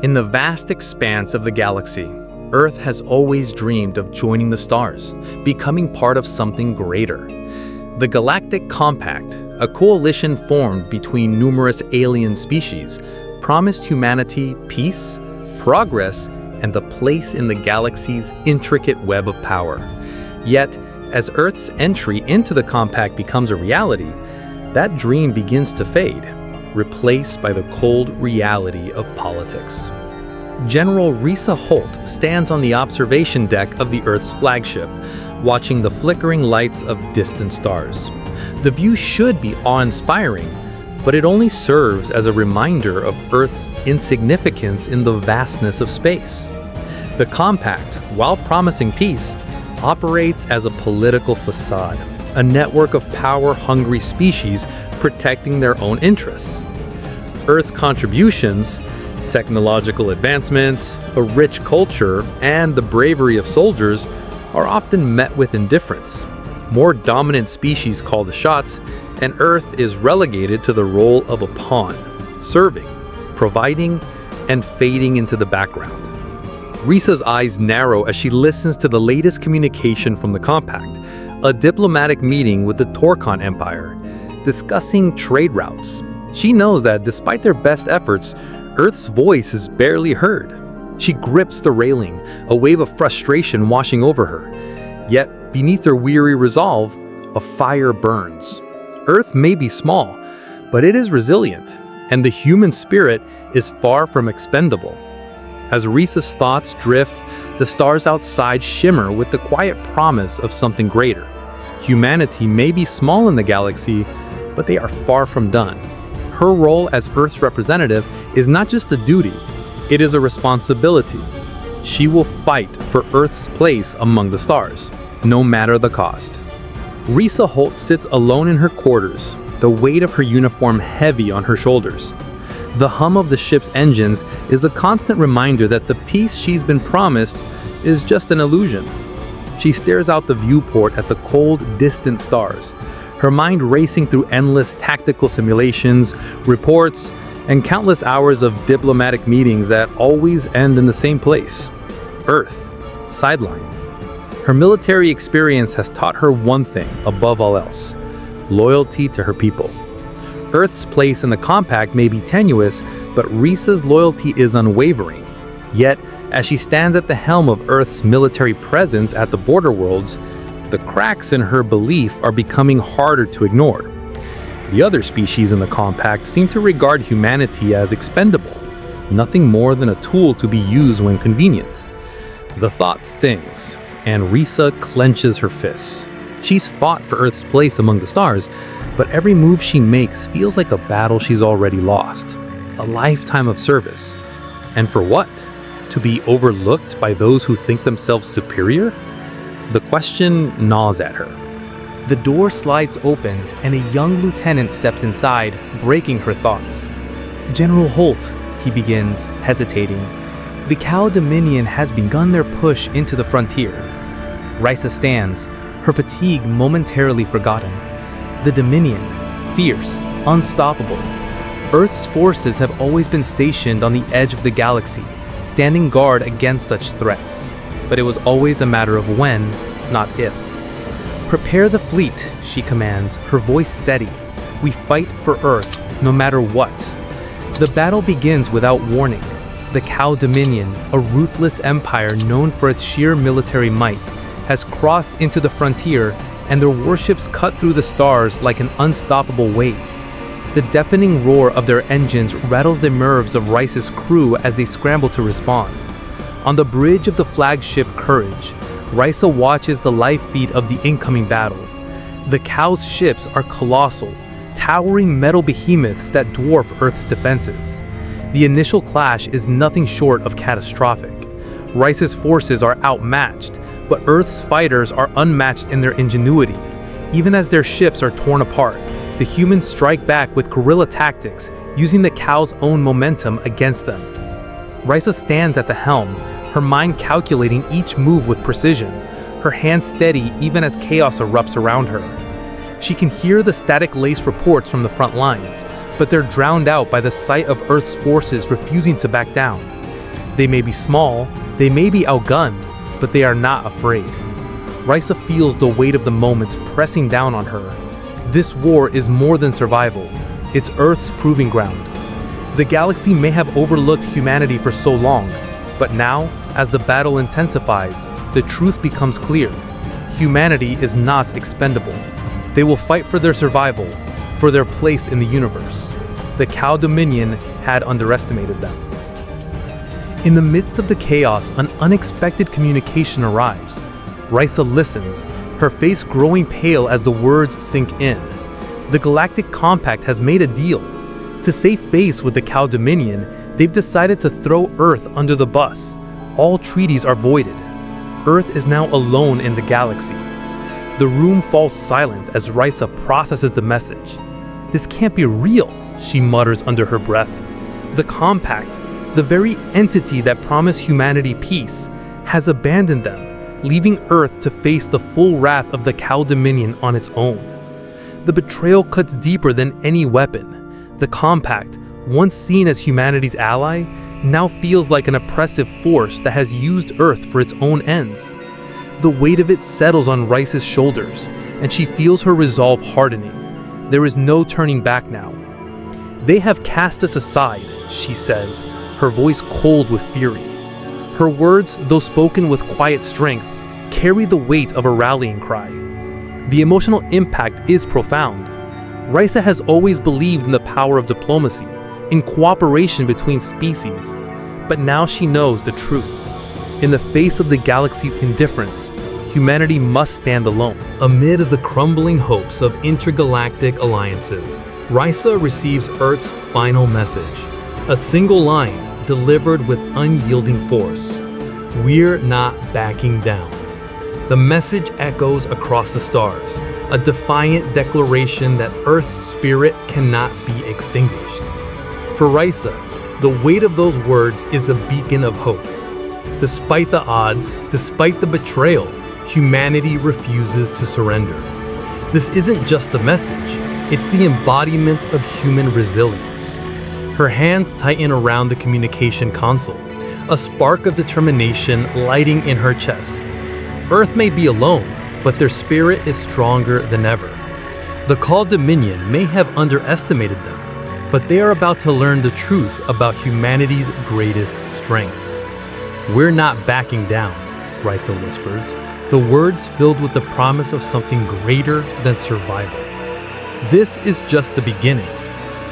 In the vast expanse of the galaxy, Earth has always dreamed of joining the stars, becoming part of something greater. The Galactic Compact, a coalition formed between numerous alien species, promised humanity peace, progress, and a place in the galaxy's intricate web of power. Yet, as Earth's entry into the Compact becomes a reality, that dream begins to fade, replaced by the cold reality of politics. General Risa Holt stands on the observation deck of the Earth's flagship, watching the flickering lights of distant stars. The view should be awe-inspiring, but it only serves as a reminder of Earth's insignificance in the vastness of space. The Compact, while promising peace, operates as a political facade, a network of power-hungry species protecting their own interests. Earth's contributions, technological advancements, a rich culture, and the bravery of soldiers are often met with indifference. More dominant species call the shots, and Earth is relegated to the role of a pawn, serving, providing, and fading into the background. Risa's eyes narrow as she listens to the latest communication from the Compact, a diplomatic meeting with the Torkon Empire, discussing trade routes. She knows that despite their best efforts, Earth's voice is barely heard. She grips the railing, a wave of frustration washing over her. Yet, beneath her weary resolve, a fire burns. Earth may be small, but it is resilient, and the human spirit is far from expendable. As Risa's thoughts drift, the stars outside shimmer with the quiet promise of something greater. Humanity may be small in the galaxy, but they are far from done. Her role as Earth's representative is not just a duty, it is a responsibility. She will fight for Earth's place among the stars, no matter the cost. Risa Holt sits alone in her quarters, the weight of her uniform heavy on her shoulders. The hum of the ship's engines is a constant reminder that the peace she's been promised is just an illusion. She stares out the viewport at the cold, distant stars, her mind racing through endless tactical simulations, reports, and countless hours of diplomatic meetings that always end in the same place: Earth, sideline. Her military experience has taught her one thing above all else: loyalty to her people. Earth's place in the Compact may be tenuous, but Risa's loyalty is unwavering. Yet, as she stands at the helm of Earth's military presence at the border worlds, the cracks in her belief are becoming harder to ignore. The other species in the Compact seem to regard humanity as expendable, nothing more than a tool to be used when convenient. The thought stings, and Risa clenches her fists. She's fought for Earth's place among the stars, but every move she makes feels like a battle she's already lost. A lifetime of service. And for what? To be overlooked by those who think themselves superior? The question gnaws at her. The door slides open and a young lieutenant steps inside, breaking her thoughts. "General Holt," he begins, hesitating. "The Cow Dominion has begun their push into the frontier." Risa stands, her fatigue momentarily forgotten. The Dominion, fierce, unstoppable. Earth's forces have always been stationed on the edge of the galaxy, standing guard against such threats. But it was always a matter of when, not if. "Prepare the fleet," she commands, her voice steady. "We fight for Earth, no matter what." The battle begins without warning. The Cow Dominion, a ruthless empire known for its sheer military might, has crossed into the frontier, and their warships cut through the stars like an unstoppable wave. The deafening roar of their engines rattles the nerves of Rice's crew as they scramble to respond. On the bridge of the flagship Courage, Risa watches the live feed of the incoming battle. The Cow's ships are colossal, towering metal behemoths that dwarf Earth's defenses. The initial clash is nothing short of catastrophic. Rice's forces are outmatched, but Earth's fighters are unmatched in their ingenuity. Even as their ships are torn apart, the humans strike back with guerrilla tactics, using the Cow's own momentum against them. Risa stands at the helm, her mind calculating each move with precision, her hands steady even as chaos erupts around her. She can hear the static-laced reports from the front lines, but they're drowned out by the sight of Earth's forces refusing to back down. They may be small, they may be outgunned, but they are not afraid. Risa feels the weight of the moment pressing down on her. This war is more than survival. It's Earth's proving ground. The galaxy may have overlooked humanity for so long, but now, as the battle intensifies, the truth becomes clear. Humanity is not expendable. They will fight for their survival, for their place in the universe. The Cow Dominion had underestimated them. In the midst of the chaos, an unexpected communication arrives. Risa listens, her face growing pale as the words sink in. The Galactic Compact has made a deal. To save face with the Cow Dominion, they've decided to throw Earth under the bus. All treaties are voided. Earth is now alone in the galaxy. The room falls silent as Risa processes the message. This can't be real, she mutters under her breath. The Compact, the very entity that promised humanity peace, has abandoned them, leaving Earth to face the full wrath of the Cow Dominion on its own. The betrayal cuts deeper than any weapon. The Compact, once seen as humanity's ally, now feels like an oppressive force that has used Earth for its own ends. The weight of it settles on Rice's shoulders, and she feels her resolve hardening. There is no turning back now. They have cast us aside, she says, her voice cold with fury. Her words, though spoken with quiet strength, carry the weight of a rallying cry. The emotional impact is profound. Risa has always believed in the power of diplomacy, in cooperation between species, but now she knows the truth. In the face of the galaxy's indifference, humanity must stand alone. Amid the crumbling hopes of intergalactic alliances, Risa receives Earth's final message. A single line delivered with unyielding force. We're not backing down. The message echoes across the stars, a defiant declaration that Earth's spirit cannot be extinguished. For Risa, the weight of those words is a beacon of hope. Despite the odds, despite the betrayal, humanity refuses to surrender. This isn't just a message, it's the embodiment of human resilience. Her hands tighten around the communication console, a spark of determination lighting in her chest. Earth may be alone, but their spirit is stronger than ever. The Cow Dominion may have underestimated them, but they are about to learn the truth about humanity's greatest strength. We're not backing down, Risa whispers, the words filled with the promise of something greater than survival. This is just the beginning.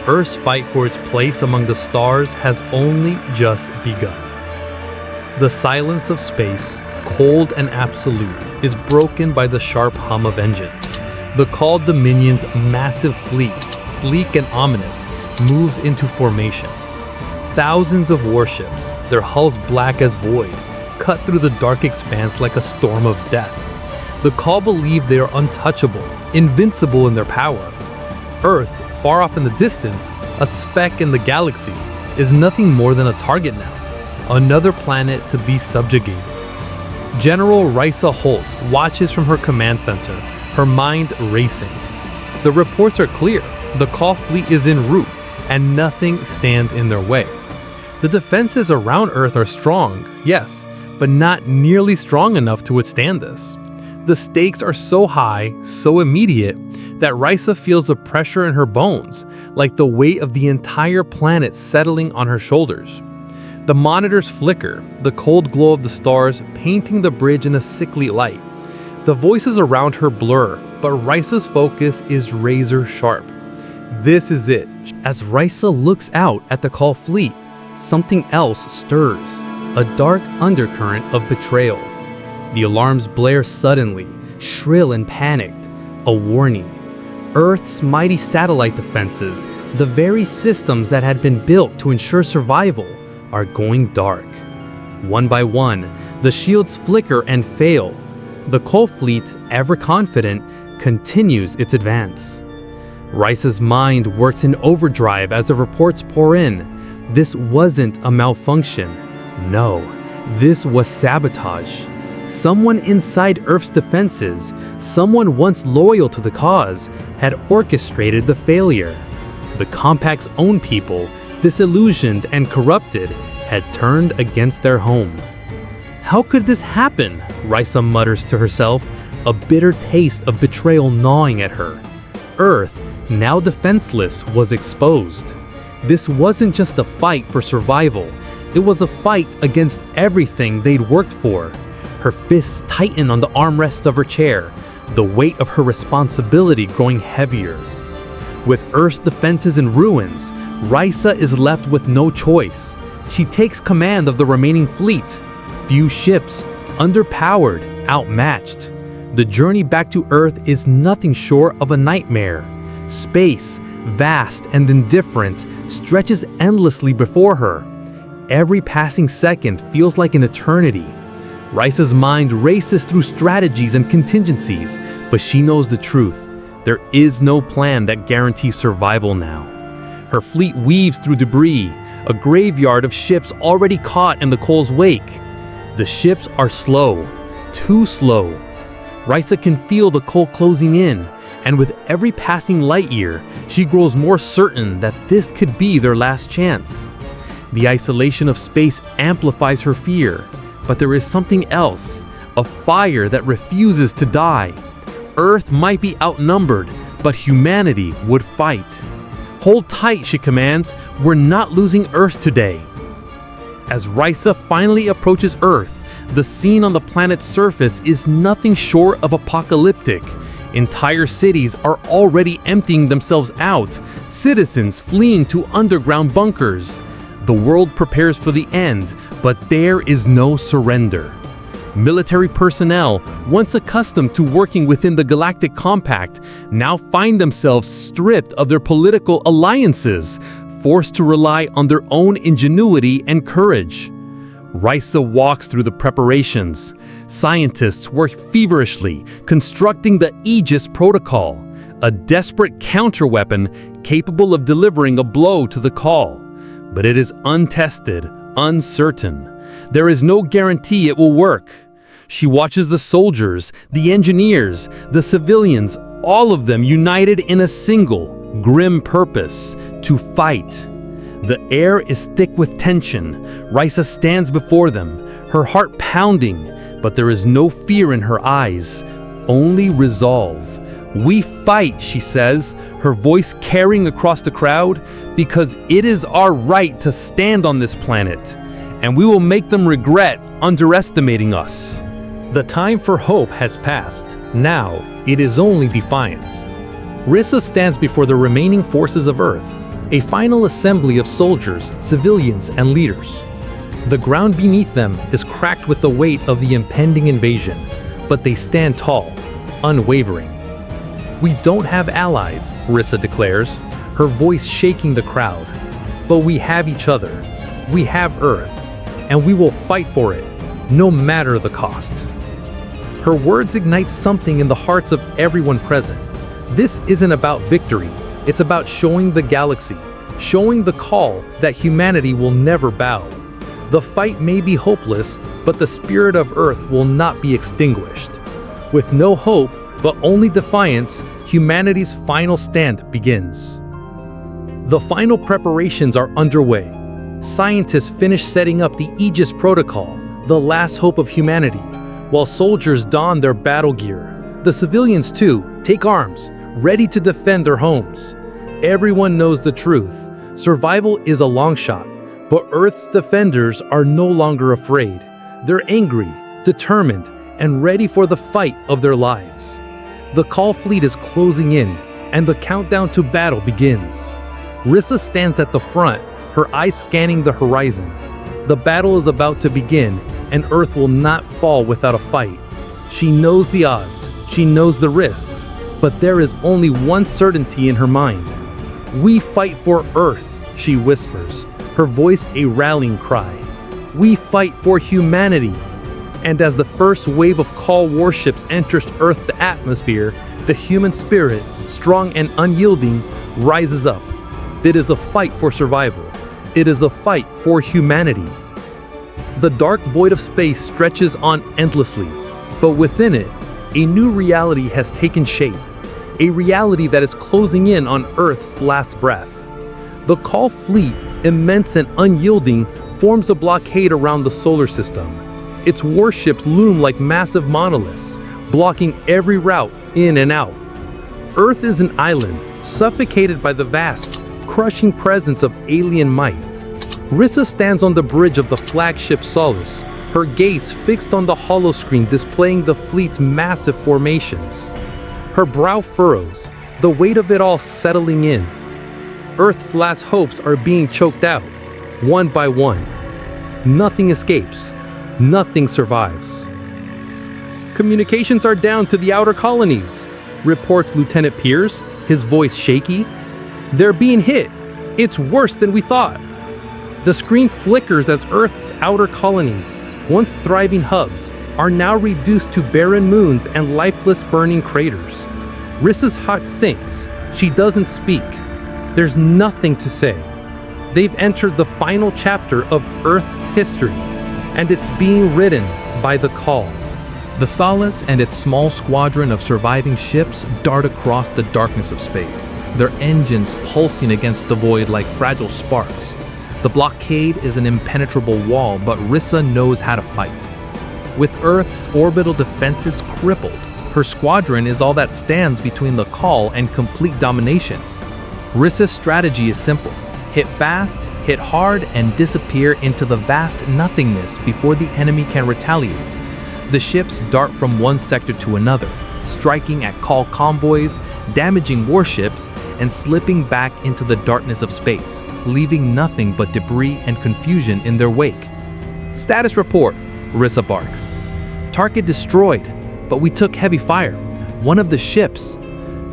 Earth's fight for its place among the stars has only just begun. The silence of space, cold and absolute, is broken by the sharp hum of engines. The Cow Dominion's massive fleet, sleek and ominous, moves into formation. Thousands of warships, their hulls black as void, cut through the dark expanse like a storm of death. The Cow believe they are untouchable, invincible in their power. Earth, far off in the distance, a speck in the galaxy, is nothing more than a target now, another planet to be subjugated. General Risa Holt watches from her command center, her mind racing. The reports are clear, the Cow fleet is en route, and nothing stands in their way. The defenses around Earth are strong, yes, but not nearly strong enough to withstand this. The stakes are so high, so immediate, that Risa feels the pressure in her bones, like the weight of the entire planet settling on her shoulders. The monitors flicker, the cold glow of the stars painting the bridge in a sickly light. The voices around her blur, but Risa's focus is razor sharp. This is it. As Risa looks out at the Cow fleet, something else stirs, a dark undercurrent of betrayal. The alarms blare suddenly, shrill and panicked, a warning. Earth's mighty satellite defenses, the very systems that had been built to ensure survival, are going dark. One by one, the shields flicker and fail. The Cow fleet, ever confident, continues its advance. Risa's mind works in overdrive as the reports pour in. This wasn't a malfunction. No, this was sabotage. Someone inside Earth's defenses, someone once loyal to the cause, had orchestrated the failure. The Compact's own people, disillusioned and corrupted, had turned against their home. How could this happen? Risa mutters to herself, a bitter taste of betrayal gnawing at her. Earth, now defenseless, was exposed. This wasn't just a fight for survival. It was a fight against everything they'd worked for. Her fists tighten on the armrests of her chair, the weight of her responsibility growing heavier. With Earth's defenses in ruins, Risa is left with no choice. She takes command of the remaining fleet. Few ships, underpowered, outmatched. The journey back to Earth is nothing short of a nightmare. Space, vast and indifferent, stretches endlessly before her. Every passing second feels like an eternity. Risa's mind races through strategies and contingencies, but she knows the truth. There is no plan that guarantees survival now. Her fleet weaves through debris, a graveyard of ships already caught in the coal's wake. The ships are slow, too slow. Risa can feel the coal closing in, and with every passing light year, she grows more certain that this could be their last chance. The isolation of space amplifies her fear, but there is something else, a fire that refuses to die. Earth might be outnumbered, but humanity would fight. Hold tight, she commands. We're not losing Earth today. As Risa finally approaches Earth, the scene on the planet's surface is nothing short of apocalyptic. Entire cities are already emptying themselves out, citizens fleeing to underground bunkers. The world prepares for the end, but there is no surrender. Military personnel, once accustomed to working within the Galactic Compact, now find themselves stripped of their political alliances, forced to rely on their own ingenuity and courage. Risa walks through the preparations. Scientists work feverishly, constructing the Aegis Protocol, a desperate counterweapon capable of delivering a blow to the call. But it is untested, uncertain. There is no guarantee it will work. She watches the soldiers, the engineers, the civilians, all of them united in a single, grim purpose: to fight. The air is thick with tension. Risa stands before them, her heart pounding, but there is no fear in her eyes, only resolve. "We fight," she says, her voice carrying across the crowd, "because it is our right to stand on this planet, and we will make them regret underestimating us." The time for hope has passed. Now, it is only defiance. Risa stands before the remaining forces of Earth, a final assembly of soldiers, civilians, and leaders. The ground beneath them is cracked with the weight of the impending invasion, but they stand tall, unwavering. "We don't have allies," Risa declares, her voice shaking the crowd. "But we have each other. We have Earth, and we will fight for it, no matter the cost." Her words ignite something in the hearts of everyone present. This isn't about victory. It's about showing the galaxy, showing the call that humanity will never bow. The fight may be hopeless, but the spirit of Earth will not be extinguished. With no hope, but only defiance, humanity's final stand begins. The final preparations are underway. Scientists finish setting up the Aegis Protocol, the last hope of humanity, while soldiers don their battle gear. The civilians, too, take arms, ready to defend their homes. Everyone knows the truth. Survival is a long shot, but Earth's defenders are no longer afraid. They're angry, determined, and ready for the fight of their lives. The call fleet is closing in, and the countdown to battle begins. Risa stands at the front, her eyes scanning the horizon. The battle is about to begin, and Earth will not fall without a fight. She knows the odds, she knows the risks, but there is only one certainty in her mind. "We fight for Earth," she whispers, her voice a rallying cry. "We fight for humanity." And as the first wave of call warships enters Earth's atmosphere, the human spirit, strong and unyielding, rises up. It is a fight for survival. It is a fight for humanity. The dark void of space stretches on endlessly, but within it, a new reality has taken shape, a reality that is closing in on Earth's last breath. The call fleet, immense and unyielding, forms a blockade around the solar system. Its warships loom like massive monoliths, blocking every route in and out. Earth is an island, suffocated by the vast, crushing presence of alien might. Rissa stands on the bridge of the flagship Solace, her gaze fixed on the holoscreen displaying the fleet's massive formations. Her brow furrows, the weight of it all settling in. Earth's last hopes are being choked out, one by one. Nothing escapes. Nothing survives. Communications are down to the outer colonies, reports Lieutenant Pierce, his voice shaky. They're being hit. It's worse than we thought. The screen flickers as Earth's outer colonies, once thriving hubs, are now reduced to barren moons and lifeless burning craters. Rissa's heart sinks. She doesn't speak. There's nothing to say. They've entered the final chapter of Earth's history, and it's being written by the call. The Solace and its small squadron of surviving ships dart across the darkness of space, their engines pulsing against the void like fragile sparks. The blockade is an impenetrable wall, but Rissa knows how to fight. With Earth's orbital defenses crippled, her squadron is all that stands between the call and complete domination. Rissa's strategy is simple. Hit fast, hit hard, and disappear into the vast nothingness before the enemy can retaliate. The ships dart from one sector to another, striking at call convoys, damaging warships, and slipping back into the darkness of space, leaving nothing but debris and confusion in their wake. Status report, Rissa barks. Target destroyed, but we took heavy fire. One of the ships.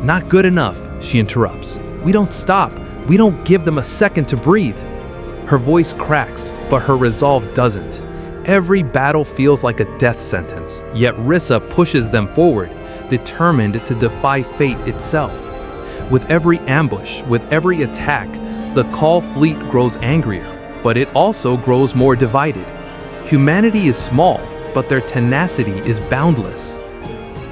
Not good enough, she interrupts. We don't stop. We don't give them a second to breathe. Her voice cracks, but her resolve doesn't. Every battle feels like a death sentence, yet Rissa pushes them forward, determined to defy fate itself. With every ambush, with every attack, the Call fleet grows angrier, but it also grows more divided. Humanity is small, but their tenacity is boundless.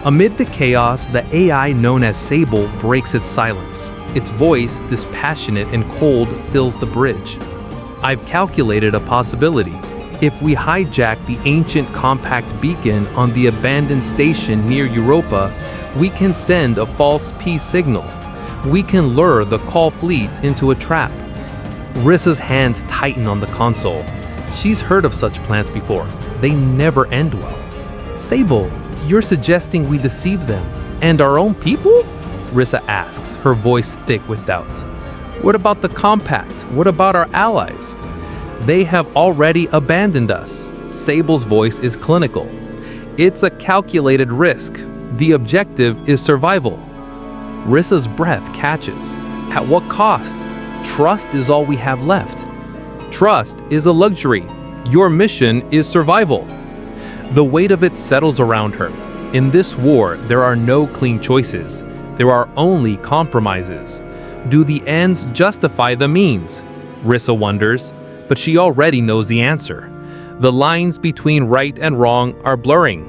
Amid the chaos, the AI known as Sable breaks its silence. Its voice, dispassionate and cold, fills the bridge. I've calculated a possibility. If we hijack the ancient compact beacon on the abandoned station near Europa, we can send a false peace signal. We can lure the Call fleet into a trap. Rissa's hands tighten on the console. She's heard of such plans before. They never end well. Sable, you're suggesting we deceive them and our own people? Rissa asks, her voice thick with doubt. What about the compact? What about our allies? They have already abandoned us. Sable's voice is clinical. It's a calculated risk. The objective is survival. Rissa's breath catches. At what cost? Trust is all we have left. Trust is a luxury. Your mission is survival. The weight of it settles around her. In this war, there are no clean choices. There are only compromises. Do the ends justify the means? Rissa wonders, but she already knows the answer. The lines between right and wrong are blurring.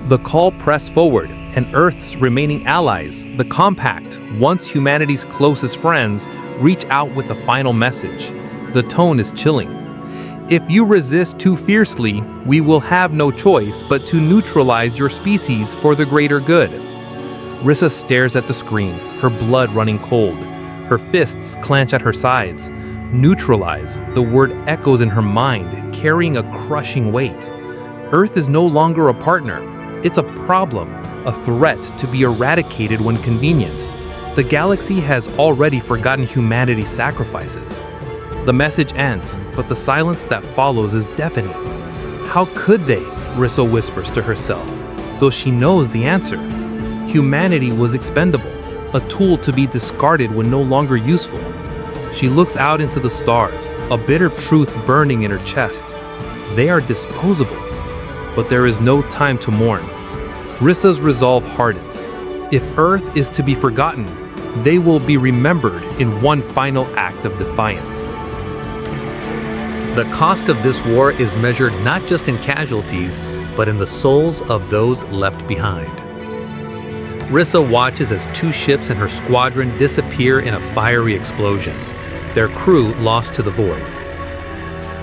The Call press forward, and Earth's remaining allies, the Compact, once humanity's closest friends, reach out with a final message. The tone is chilling. If you resist too fiercely, we will have no choice but to neutralize your species for the greater good. Rissa stares at the screen, her blood running cold. Her fists clench at her sides. Neutralize, the word echoes in her mind, carrying a crushing weight. Earth is no longer a partner. It's a problem, a threat to be eradicated when convenient. The galaxy has already forgotten humanity's sacrifices. The message ends, but the silence that follows is deafening. How could they? Rissa whispers to herself, though she knows the answer. Humanity was expendable, a tool to be discarded when no longer useful. She looks out into the stars, a bitter truth burning in her chest. They are disposable, but there is no time to mourn. Rissa's resolve hardens. If Earth is to be forgotten, they will be remembered in one final act of defiance. The cost of this war is measured not just in casualties, but in the souls of those left behind. Rissa watches as two ships and her squadron disappear in a fiery explosion, their crew lost to the void.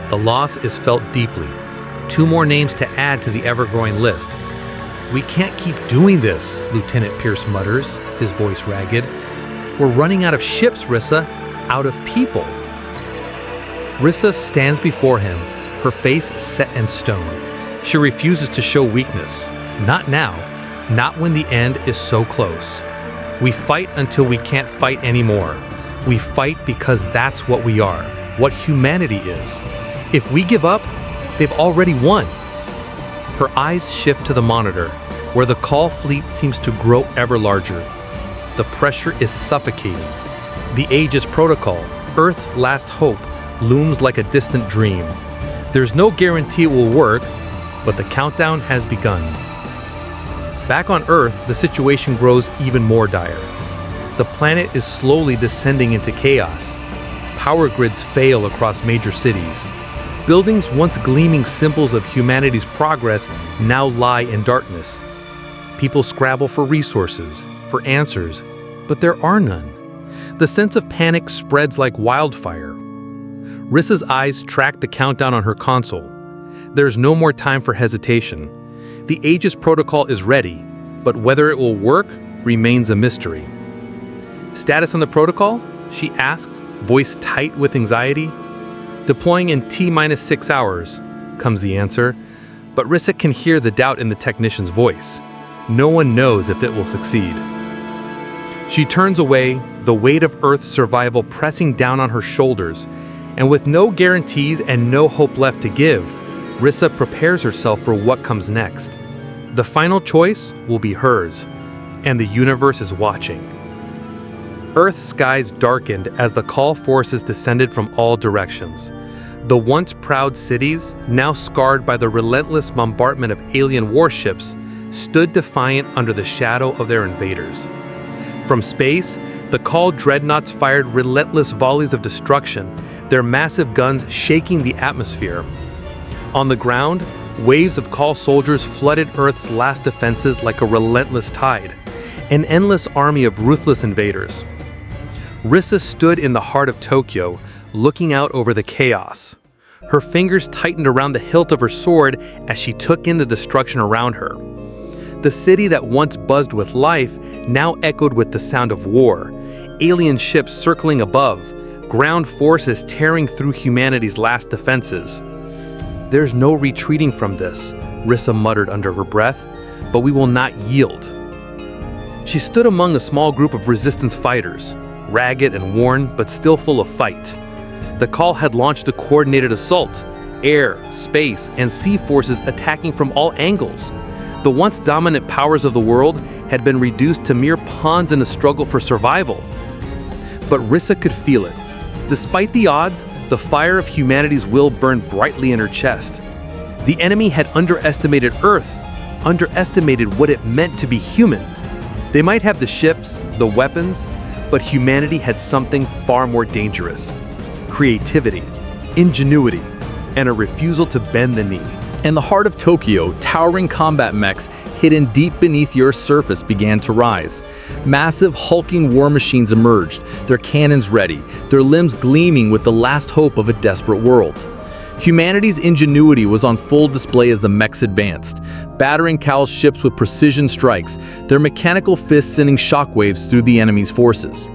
The loss is felt deeply. 2 more names to add to the ever-growing list. "We can't keep doing this," Lieutenant Pierce mutters, his voice ragged. "We're running out of ships, Rissa, out of people." Rissa stands before him, her face set in stone. She refuses to show weakness. Not now, not when the end is so close. "We fight until we can't fight anymore. We fight because that's what we are, what humanity is. If we give up, they've already won." Her eyes shift to the monitor, where the call fleet seems to grow ever larger. The pressure is suffocating. The Aegis Protocol, Earth's last hope, looms like a distant dream. There's no guarantee it will work, but the countdown has begun. Back on Earth, the situation grows even more dire. The planet is slowly descending into chaos. Power grids fail across major cities. Buildings once gleaming symbols of humanity's progress now lie in darkness. People scrabble for resources, for answers, but there are none. The sense of panic spreads like wildfire. Rissa's eyes track the countdown on her console. There's no more time for hesitation. The Aegis Protocol is ready, but whether it will work remains a mystery. "Status on the protocol?" she asks, voice tight with anxiety. "Deploying in T-6 hours, comes the answer, but Rissa can hear the doubt in the technician's voice. No one knows if it will succeed. She turns away, the weight of Earth's survival pressing down on her shoulders, and with no guarantees and no hope left to give, Rissa prepares herself for what comes next. The final choice will be hers, and the universe is watching. Earth's skies darkened as the call forces descended from all directions. The once proud cities, now scarred by the relentless bombardment of alien warships, stood defiant under the shadow of their invaders. From space, the call dreadnoughts fired relentless volleys of destruction, their massive guns shaking the atmosphere. On the ground, waves of call soldiers flooded Earth's last defenses like a relentless tide, an endless army of ruthless invaders. Rissa stood in the heart of Tokyo, looking out over the chaos. Her fingers tightened around the hilt of her sword as she took in the destruction around her. The city that once buzzed with life now echoed with the sound of war, alien ships circling above, ground forces tearing through humanity's last defenses. "There's no retreating from this," Rissa muttered under her breath, "but we will not yield." She stood among a small group of resistance fighters, ragged and worn, but still full of fight. The call had launched a coordinated assault, air, space, and sea forces attacking from all angles. The once dominant powers of the world had been reduced to mere pawns in a struggle for survival. But Rissa could feel it. Despite the odds, the fire of humanity's will burned brightly in her chest. The enemy had underestimated Earth, underestimated what it meant to be human. They might have the ships, the weapons, but humanity had something far more dangerous: creativity, ingenuity, and a refusal to bend the knee. In the heart of Tokyo, towering combat mechs hidden deep beneath the Earth's surface began to rise. Massive, hulking war machines emerged, their cannons ready, their limbs gleaming with the last hope of a desperate world. Humanity's ingenuity was on full display as the mechs advanced, battering Cal's ships with precision strikes, their mechanical fists sending shockwaves through the enemy's forces.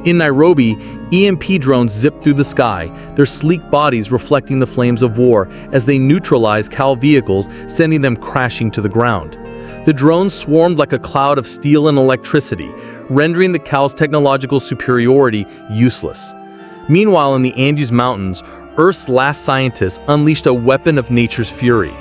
In Nairobi, EMP drones zipped through the sky, their sleek bodies reflecting the flames of war as they neutralized Cal vehicles, sending them crashing to the ground. The drones swarmed like a cloud of steel and electricity, rendering the Cal's technological superiority useless. Meanwhile, in the Andes Mountains, Earth's last scientists unleashed a weapon of nature's fury.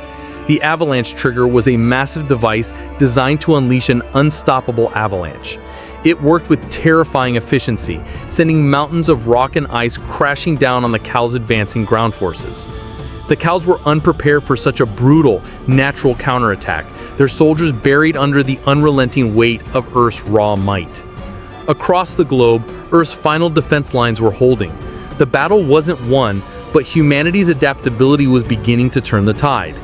The avalanche trigger was a massive device designed to unleash an unstoppable avalanche. It worked with terrifying efficiency, sending mountains of rock and ice crashing down on the Cal's advancing ground forces. The Cals were unprepared for such a brutal, natural counterattack, their soldiers buried under the unrelenting weight of Earth's raw might. Across the globe, Earth's final defense lines were holding. The battle wasn't won, but humanity's adaptability was beginning to turn the tide.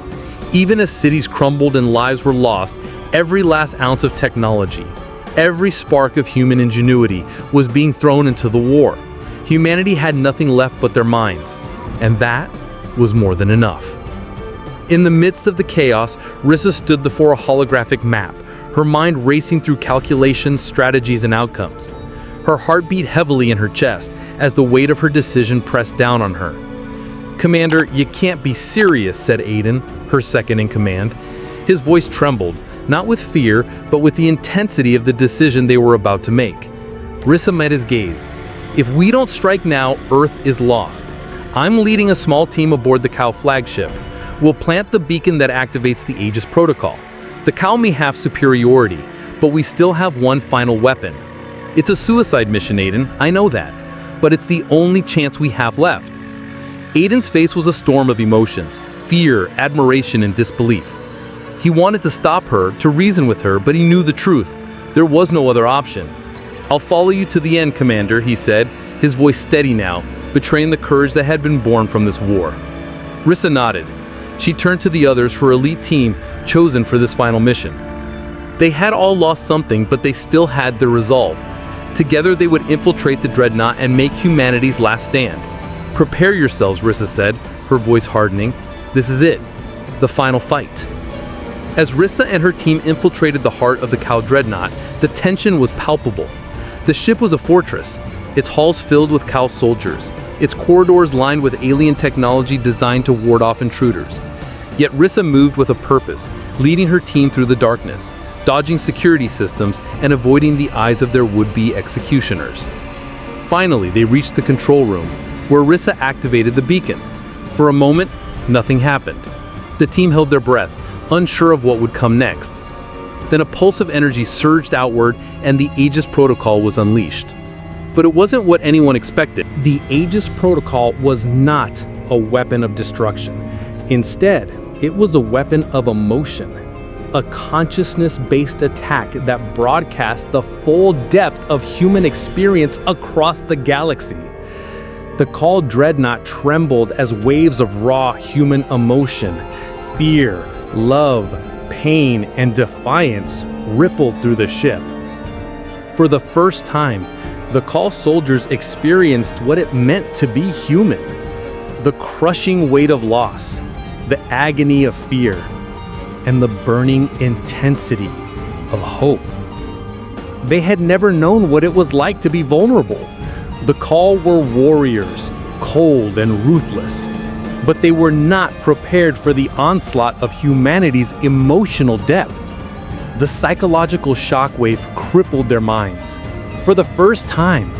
Even as cities crumbled and lives were lost, every last ounce of technology, every spark of human ingenuity was being thrown into the war. Humanity had nothing left but their minds. And that was more than enough. In the midst of the chaos, Rissa stood before a holographic map, her mind racing through calculations, strategies, and outcomes. Her heart beat heavily in her chest as the weight of her decision pressed down on her. "Commander, you can't be serious," said Aiden, her second in command. His voice trembled, not with fear, but with the intensity of the decision they were about to make. Rissa met his gaze. "If we don't strike now, Earth is lost. I'm leading a small team aboard the Cow flagship. We'll plant the beacon that activates the Aegis protocol. The Cow may have superiority, but we still have one final weapon. It's a suicide mission, Aiden, I know that, but it's the only chance we have left." Aiden's face was a storm of emotions, fear, admiration, and disbelief. He wanted to stop her, to reason with her, but he knew the truth. There was no other option. "I'll follow you to the end, Commander," he said, his voice steady now, betraying the courage that had been born from this war. Rissa nodded. She turned to the others for elite team chosen for this final mission. They had all lost something, but they still had their resolve. Together they would infiltrate the dreadnought and make humanity's last stand. "Prepare yourselves," Rissa said, her voice hardening. "This is it. The final fight." As Rissa and her team infiltrated the heart of the Cow dreadnought, the tension was palpable. The ship was a fortress, its halls filled with Cow soldiers, its corridors lined with alien technology designed to ward off intruders. Yet Rissa moved with a purpose, leading her team through the darkness, dodging security systems and avoiding the eyes of their would-be executioners. Finally, they reached the control room, where Rissa activated the beacon. For a moment, nothing happened. The team held their breath, unsure of what would come next. Then a pulse of energy surged outward and the Aegis protocol was unleashed. But it wasn't what anyone expected. The Aegis protocol was not a weapon of destruction. Instead, it was a weapon of emotion, a consciousness-based attack that broadcast the full depth of human experience across the galaxy. The Cow dreadnought trembled as waves of raw human emotion, fear, love, pain, and defiance rippled through the ship. For the first time, the Cow soldiers experienced what it meant to be human. The crushing weight of loss, the agony of fear, and the burning intensity of hope. They had never known what it was like to be vulnerable. The Cow were warriors, cold and ruthless, but they were not prepared for the onslaught of humanity's emotional depth. The psychological shockwave crippled their minds. For the first time,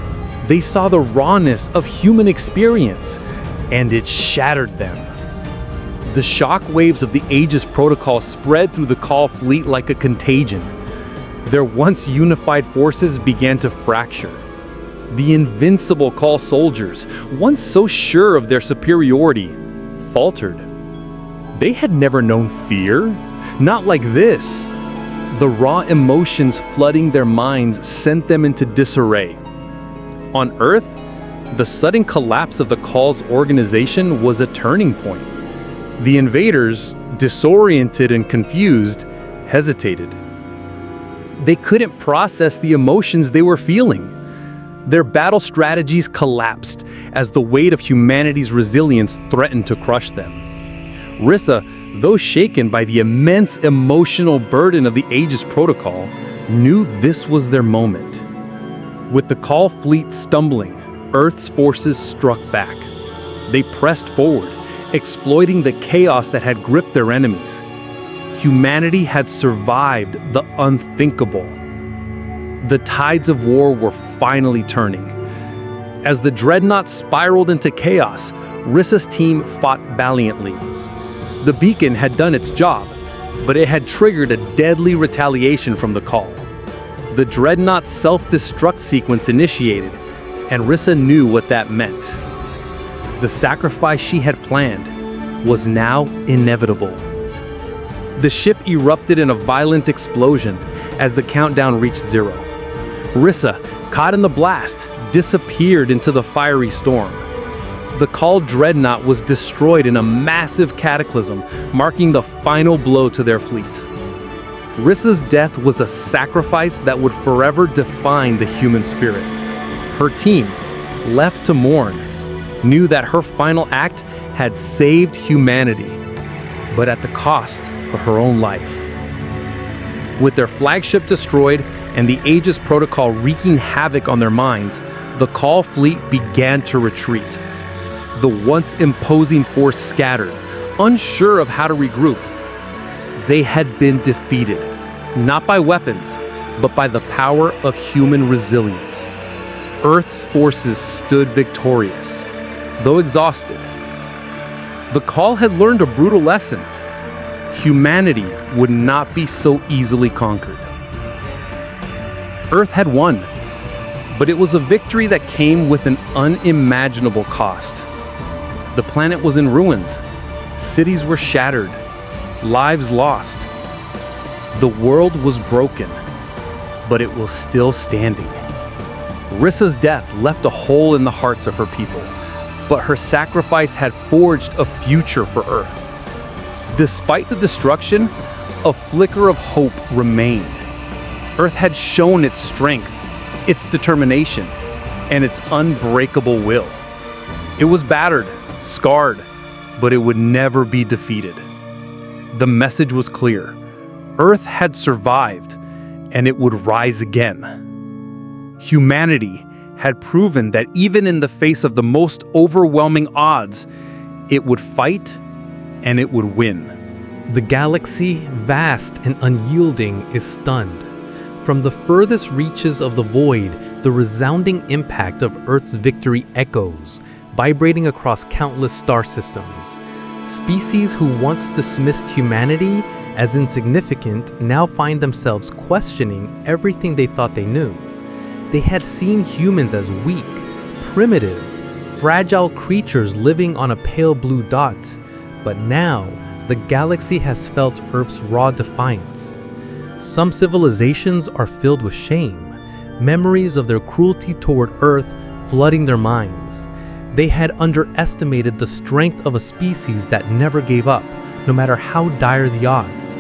they saw the rawness of human experience, and it shattered them. The shock waves of the Aegis protocol spread through the Cow fleet like a contagion. Their once unified forces began to fracture. The invincible Cow soldiers, once so sure of their superiority, faltered. They had never known fear, not like this. The raw emotions flooding their minds sent them into disarray. On Earth, the sudden collapse of the Caw's organization was a turning point. The invaders, disoriented and confused, hesitated. They couldn't process the emotions they were feeling. Their battle strategies collapsed as the weight of humanity's resilience threatened to crush them. Rissa, though shaken by the immense emotional burden of the Aegis protocol, knew this was their moment. With the Cow fleet stumbling, Earth's forces struck back. They pressed forward, exploiting the chaos that had gripped their enemies. Humanity had survived the unthinkable. The tides of war were finally turning. As the dreadnought spiraled into chaos, Rissa's team fought valiantly. The beacon had done its job, but it had triggered a deadly retaliation from the Cow. The dreadnought's self-destruct sequence initiated, and Rissa knew what that meant. The sacrifice she had planned was now inevitable. The ship erupted in a violent explosion as the countdown reached 0. Rissa, caught in the blast, disappeared into the fiery storm. The Cow dreadnought was destroyed in a massive cataclysm, marking the final blow to their fleet. Rissa's death was a sacrifice that would forever define the human spirit. Her team, left to mourn, knew that her final act had saved humanity, but at the cost of her own life. With their flagship destroyed and the Aegis Protocol wreaking havoc on their minds, the Call fleet began to retreat. The once imposing force scattered, unsure of how to regroup. They had been defeated, not by weapons, but by the power of human resilience. Earth's forces stood victorious, though exhausted. The Call had learned a brutal lesson. Humanity would not be so easily conquered. Earth had won, but it was a victory that came with an unimaginable cost. The planet was in ruins. Cities were shattered. Lives lost. The world was broken, but it was still standing. Rissa's death left a hole in the hearts of her people, but her sacrifice had forged a future for Earth. Despite the destruction, a flicker of hope remained. Earth had shown its strength, its determination, and its unbreakable will. It was battered, scarred, but it would never be defeated. The message was clear. Earth had survived, and it would rise again. Humanity had proven that even in the face of the most overwhelming odds, it would fight and it would win. The galaxy, vast and unyielding, is stunned. From the furthest reaches of the void, the resounding impact of Earth's victory echoes, vibrating across countless star systems. Species who once dismissed humanity as insignificant now find themselves questioning everything they thought they knew. They had seen humans as weak, primitive, fragile creatures living on a pale blue dot, but now the galaxy has felt Earth's raw defiance. Some civilizations are filled with shame, memories of their cruelty toward Earth flooding their minds. They had underestimated the strength of a species that never gave up, no matter how dire the odds.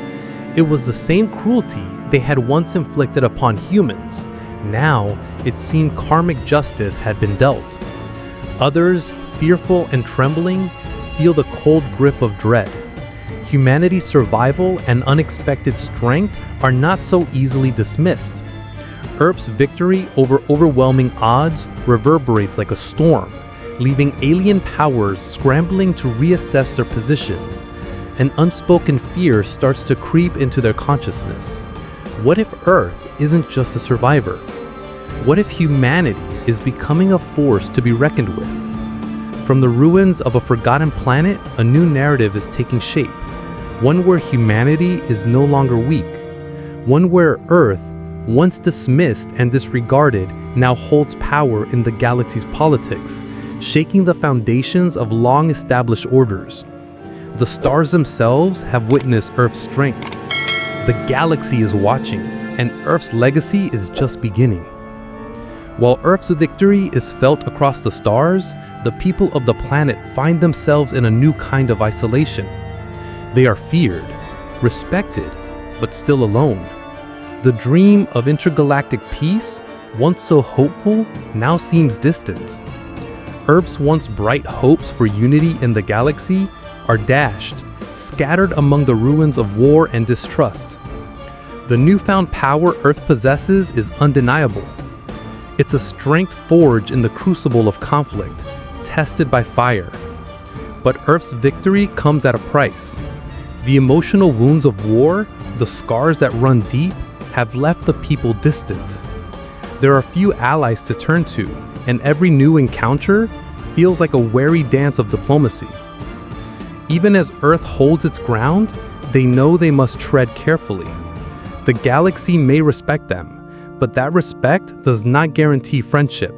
It was the same cruelty they had once inflicted upon humans. Now, it seemed karmic justice had been dealt. Others, fearful and trembling, feel the cold grip of dread. Humanity's survival and unexpected strength are not so easily dismissed. Earth's victory over overwhelming odds reverberates like a storm, leaving alien powers scrambling to reassess their position. An unspoken fear starts to creep into their consciousness. What if Earth isn't just a survivor? What if humanity is becoming a force to be reckoned with? From the ruins of a forgotten planet, a new narrative is taking shape. One where humanity is no longer weak. One where Earth, once dismissed and disregarded, now holds power in the galaxy's politics, shaking the foundations of long-established orders. The stars themselves have witnessed Earth's strength. The galaxy is watching, and Earth's legacy is just beginning. While Earth's victory is felt across the stars, the people of the planet find themselves in a new kind of isolation. They are feared, respected, but still alone. The dream of intergalactic peace, once so hopeful, now seems distant. Earth's once bright hopes for unity in the galaxy are dashed, scattered among the ruins of war and distrust. The newfound power Earth possesses is undeniable. It's a strength forged in the crucible of conflict, tested by fire. But Earth's victory comes at a price. The emotional wounds of war, the scars that run deep, have left the people distant. There are few allies to turn to, and every new encounter feels like a wary dance of diplomacy. Even as Earth holds its ground, they know they must tread carefully. The galaxy may respect them, but that respect does not guarantee friendship.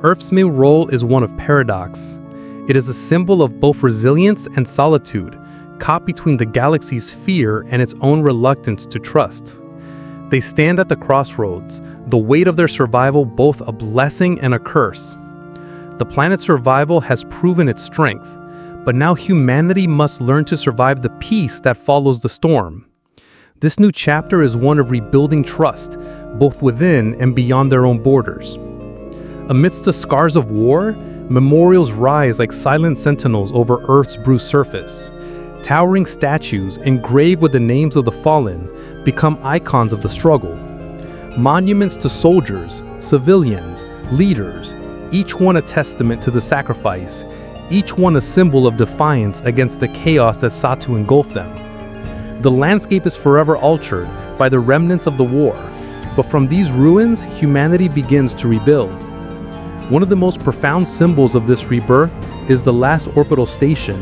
Earth's new role is one of paradox. It is a symbol of both resilience and solitude, caught between the galaxy's fear and its own reluctance to trust. They stand at the crossroads, the weight of their survival both a blessing and a curse. The planet's survival has proven its strength, but now humanity must learn to survive the peace that follows the storm. This new chapter is one of rebuilding trust, both within and beyond their own borders. Amidst the scars of war, memorials rise like silent sentinels over Earth's bruised surface. Towering statues engraved with the names of the fallen become icons of the struggle. Monuments to soldiers, civilians, leaders, each one a testament to the sacrifice, each one a symbol of defiance against the chaos that sought to engulf them. The landscape is forever altered by the remnants of the war, but from these ruins, humanity begins to rebuild. One of the most profound symbols of this rebirth is the last orbital station,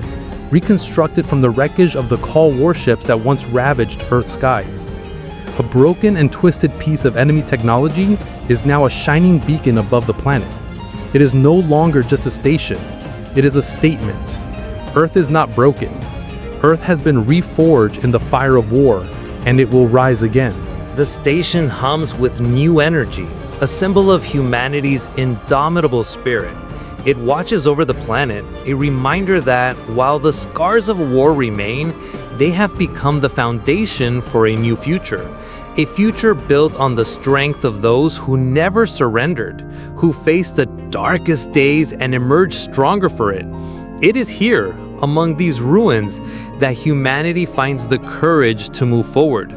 reconstructed from the wreckage of the Call warships that once ravaged Earth's skies. A broken and twisted piece of enemy technology is now a shining beacon above the planet. It is no longer just a station, it is a statement. Earth is not broken. Earth has been reforged in the fire of war, and it will rise again. The station hums with new energy, a symbol of humanity's indomitable spirit. It watches over the planet, a reminder that while the scars of war remain, they have become the foundation for a new future. A future built on the strength of those who never surrendered, who faced the darkest days and emerged stronger for it. It is here, among these ruins, that humanity finds the courage to move forward.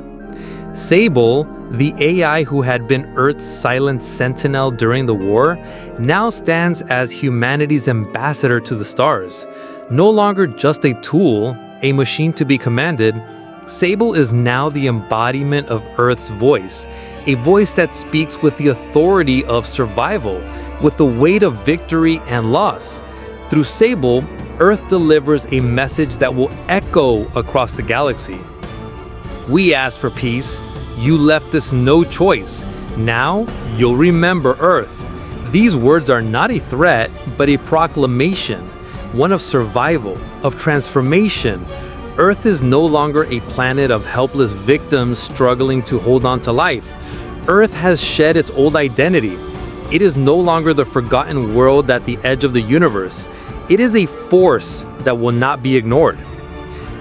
Sable, the AI who had been Earth's silent sentinel during the war, now stands as humanity's ambassador to the stars. No longer just a tool, a machine to be commanded, Sable is now the embodiment of Earth's voice, a voice that speaks with the authority of survival, with the weight of victory and loss. Through Sable, Earth delivers a message that will echo across the galaxy. We asked for peace. You left us no choice. Now, you'll remember Earth. These words are not a threat, but a proclamation, one of survival, of transformation. Earth is no longer a planet of helpless victims struggling to hold on to life. Earth has shed its old identity. It is no longer the forgotten world at the edge of the universe. It is a force that will not be ignored.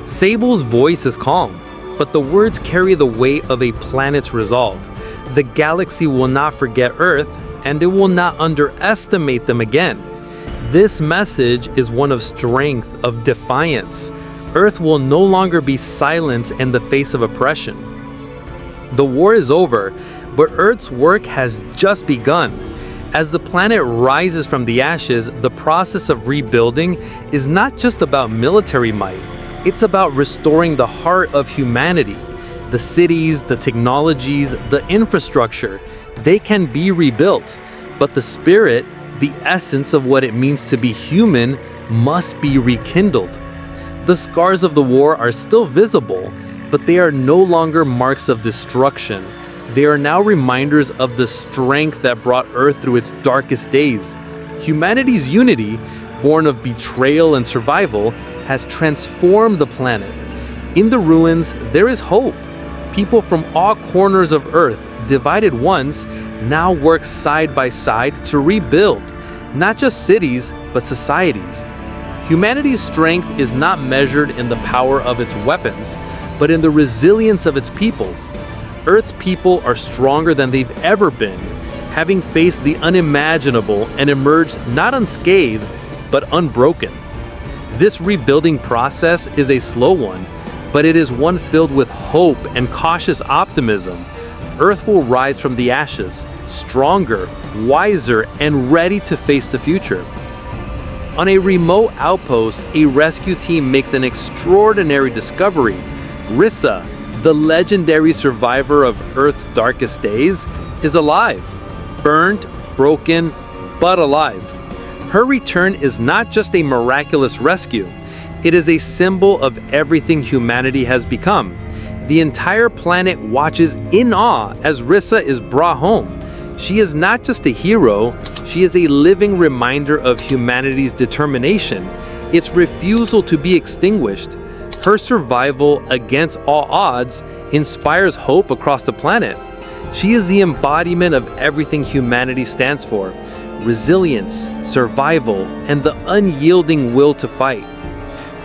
Sable's voice is calm, but the words carry the weight of a planet's resolve. The galaxy will not forget Earth, and it will not underestimate them again. This message is one of strength, of defiance. Earth will no longer be silent in the face of oppression. The war is over, but Earth's work has just begun. As the planet rises from the ashes, the process of rebuilding is not just about military might. It's about restoring the heart of humanity. The cities, the technologies, the infrastructure, they can be rebuilt. But the spirit, the essence of what it means to be human, must be rekindled. The scars of the war are still visible, but they are no longer marks of destruction. They are now reminders of the strength that brought Earth through its darkest days. Humanity's unity, born of betrayal and survival, has transformed the planet. In the ruins, there is hope. People from all corners of Earth, divided once, now work side by side to rebuild, not just cities, but societies. Humanity's strength is not measured in the power of its weapons, but in the resilience of its people. Earth's people are stronger than they've ever been, having faced the unimaginable and emerged not unscathed, but unbroken. This rebuilding process is a slow one, but it is one filled with hope and cautious optimism. Earth will rise from the ashes, stronger, wiser, and ready to face the future. On a remote outpost, a rescue team makes an extraordinary discovery. Rissa, the legendary survivor of Earth's darkest days, is alive. Burned, broken, but alive. Her return is not just a miraculous rescue. It is a symbol of everything humanity has become. The entire planet watches in awe as Rissa is brought home. She is not just a hero, she is a living reminder of humanity's determination, its refusal to be extinguished. Her survival against all odds inspires hope across the planet. She is the embodiment of everything humanity stands for: resilience, survival, and the unyielding will to fight.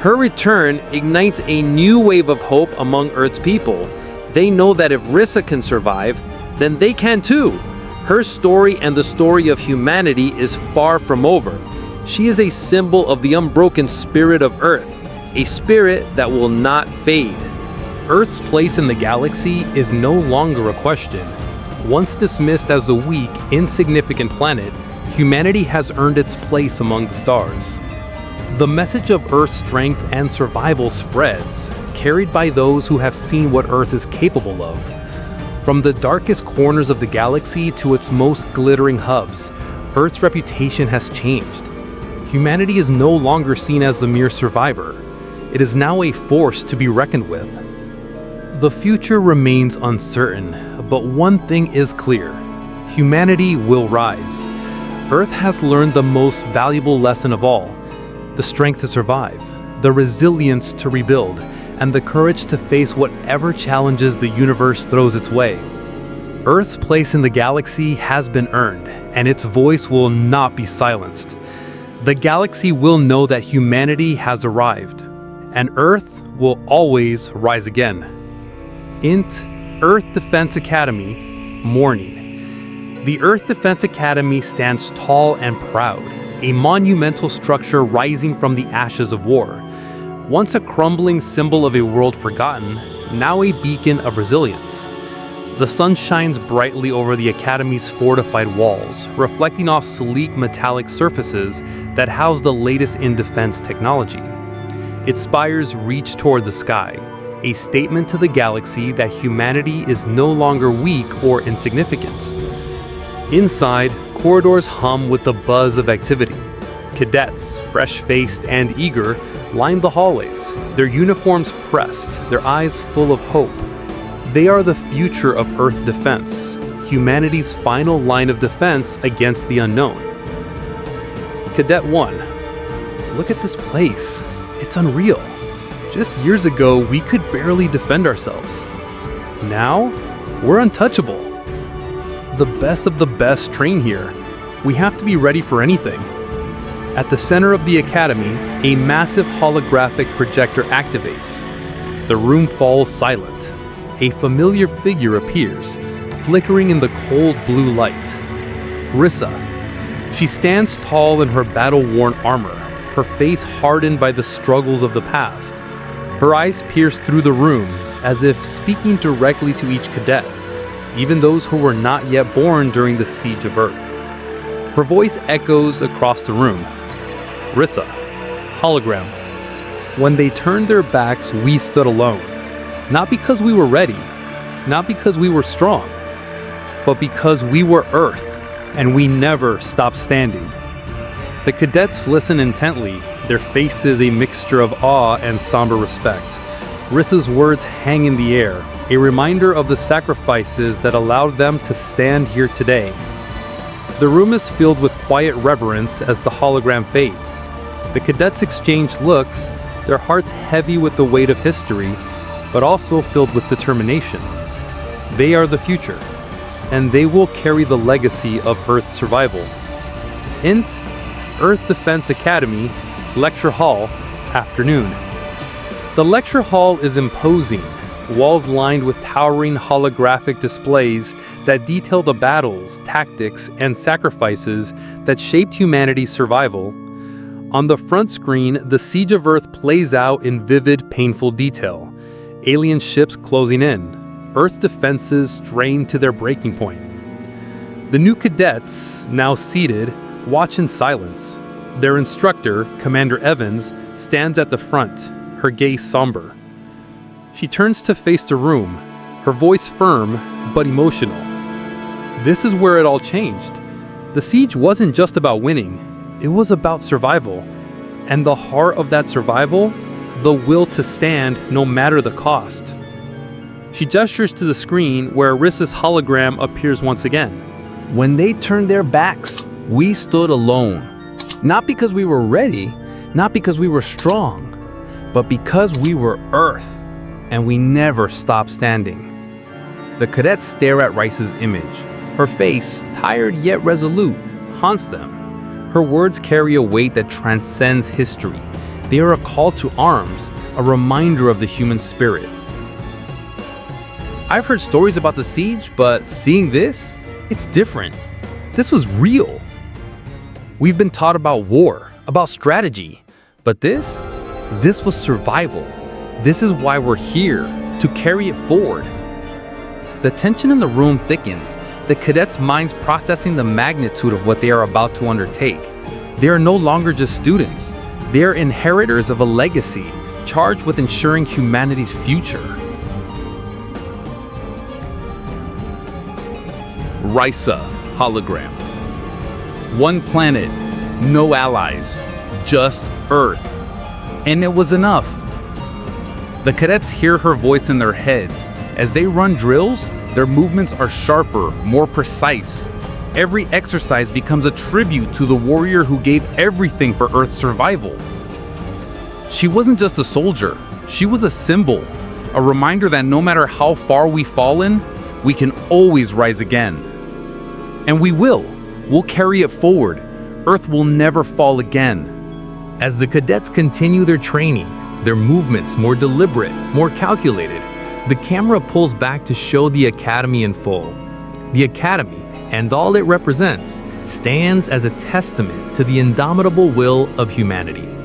Her return ignites a new wave of hope among Earth's people. They know that if Rissa can survive, then they can too. Her story and the story of humanity is far from over. She is a symbol of the unbroken spirit of Earth, a spirit that will not fade. Earth's place in the galaxy is no longer a question. Once dismissed as a weak, insignificant planet, humanity has earned its place among the stars. The message of Earth's strength and survival spreads, carried by those who have seen what Earth is capable of. From the darkest corners of the galaxy to its most glittering hubs, Earth's reputation has changed. Humanity is no longer seen as a mere survivor. It is now a force to be reckoned with. The future remains uncertain, but one thing is clear: humanity will rise. Earth has learned the most valuable lesson of all: the strength to survive, the resilience to rebuild, and the courage to face whatever challenges the universe throws its way. Earth's place in the galaxy has been earned, and its voice will not be silenced. The galaxy will know that humanity has arrived, and Earth will always rise again. Int. Earth Defense Academy, Morning. The Earth Defense Academy stands tall and proud, a monumental structure rising from the ashes of war. Once a crumbling symbol of a world forgotten, now a beacon of resilience. The sun shines brightly over the Academy's fortified walls, reflecting off sleek metallic surfaces that house the latest in defense technology. Its spires reach toward the sky, a statement to the galaxy that humanity is no longer weak or insignificant. Inside, corridors hum with the buzz of activity. Cadets, fresh-faced and eager, line the hallways, their uniforms pressed, their eyes full of hope. They are the future of Earth defense, humanity's final line of defense against the unknown. Cadet 1. Look at this place. It's unreal. Just years ago, we could barely defend ourselves. Now, we're untouchable. The best of the best train here. We have to be ready for anything. At the center of the Academy, a massive holographic projector activates. The room falls silent. A familiar figure appears, flickering in the cold blue light. Rissa. She stands tall in her battle-worn armor, her face hardened by the struggles of the past. Her eyes pierce through the room, as if speaking directly to each cadet, even those who were not yet born during the siege of Earth. Her voice echoes across the room. Rissa. Hologram. When they turned their backs, we stood alone. Not because we were ready, not because we were strong, but because we were Earth, and we never stopped standing. The cadets listen intently, their faces a mixture of awe and somber respect. Rissa's words hang in the air, a reminder of the sacrifices that allowed them to stand here today. The room is filled with quiet reverence as the hologram fades. The cadets exchange looks, their hearts heavy with the weight of history, but also filled with determination. They are the future, and they will carry the legacy of Earth's survival. Int. Earth Defense Academy, Lecture Hall, Afternoon. The lecture hall is imposing, walls lined with towering holographic displays that detail the battles, tactics, and sacrifices that shaped humanity's survival. On the front screen, the siege of Earth plays out in vivid, painful detail. Alien ships closing in, Earth's defenses strained to their breaking point. The new cadets, now seated, watch in silence. Their instructor, Commander Evans, stands at the front, her gaze somber. She turns to face the room, her voice firm but emotional. This is where it all changed. The siege wasn't just about winning, it was about survival. And the heart of that survival, the will to stand no matter the cost. She gestures to the screen where Rissa's hologram appears once again. When they turned their backs, we stood alone. Not because we were ready, not because we were strong, but because we were Earth, and we never stopped standing. The cadets stare at Rice's image. Her face, tired yet resolute, haunts them. Her words carry a weight that transcends history. They are a call to arms, a reminder of the human spirit. I've heard stories about the siege, but seeing this, It's different. This was real. We've been taught about war, about strategy, but this was survival. This is why we're here, to carry it forward. The tension in the room thickens, the cadets' minds processing the magnitude of what they are about to undertake. They are no longer just students. They are inheritors of a legacy, charged with ensuring humanity's future. Risa hologram. One planet, no allies, just Earth. And it was enough. The cadets hear her voice in their heads. As they run drills, their movements are sharper, more precise. Every exercise becomes a tribute to the warrior who gave everything for Earth's survival. She wasn't just a soldier, she was a symbol, a reminder that no matter how far we've fallen, we can always rise again. And we will. We'll carry it forward. Earth will never fall again. As the cadets continue their training, their movements more deliberate, more calculated, the camera pulls back to show the Academy in full. The Academy, and all it represents, stands as a testament to the indomitable will of humanity.